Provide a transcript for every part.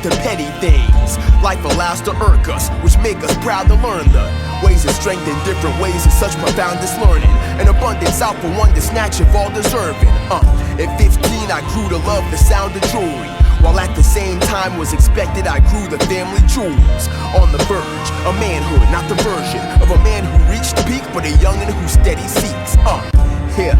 the petty things life allows to irk us, which make us proud to learn the ways of strength in different ways is such profoundest learning. An abundance out for one to snatch if all deserving. At 15 I grew to love the sound of jewelry, while at the same time was expected I grew the family jewels. On the verge of manhood, not the version of a man who reached the peak, but a youngin' who steady seeks. Here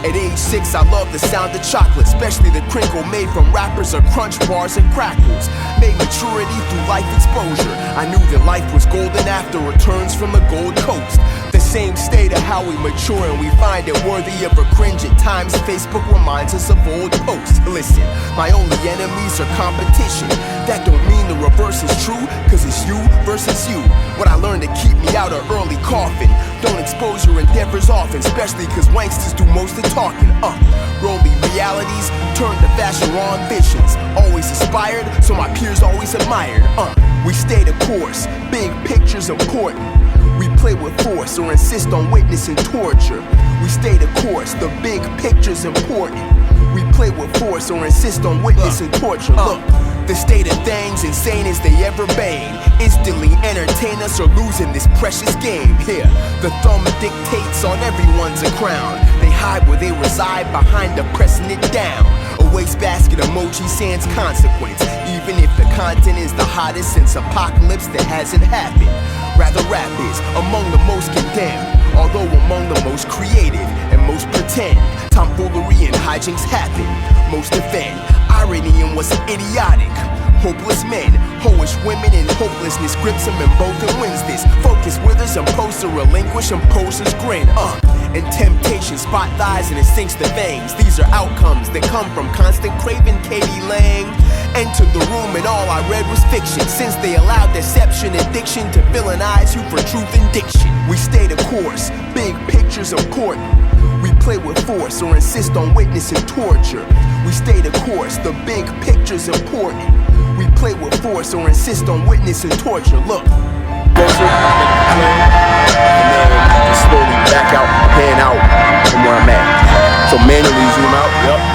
at age 6 I loved the sound of chocolate, especially the crinkle made from wrappers or crunch bars and crackles. Made maturity through life exposure. I knew that life was golden after returns from the Gold Coast. The same state of how we mature and we find it worthy of a cringe at times. Facebook reminds us of old posts. Listen, my only enemies are competition. That don't mean the reverse is true, cause it's you versus you. What I learned to keep me out of early coffin. Don't expose your endeavors often, especially cause wanksters do most of talking. Rolly realities turn to fashion raw ambitions. Always aspired, so my peers always admired. We stay the course, big pictures important. We play with force or insist on witnessing torture. We stay the course, the big picture's important. We play with force or insist on witnessing torture. Look, the state of things, insane as they ever been, instantly entertain us or losing this precious game. Here, the thumb dictates on everyone's a crown. They hide where they reside behind the pressing it down. A wastebasket emoji sans consequence, even if the content is the hottest since apocalypse that hasn't happened. Rather rap is among the most condemned, although among the most creative and most pretend. Tomfoolery and hijinks happen, most defend irony and what's idiotic. Hopeless men, hoish women, and hopelessness grips them and both and wins this. Focus withers and pose to relinquish and poses grin. And temptation spot thighs and it sinks the veins. These are outcomes that come from constant craving. Katie Lang entered the room and all I read was fiction, since they allowed deception and diction to villainize you for truth and diction. We stay the course, big pictures important. We play with force or insist on witnessing torture. We stay the course, the big picture's important. We play with force or insist on witnessing torture. Look, closer, and then just slowly back out, pan out from where I'm at. So manually zoom out, yup.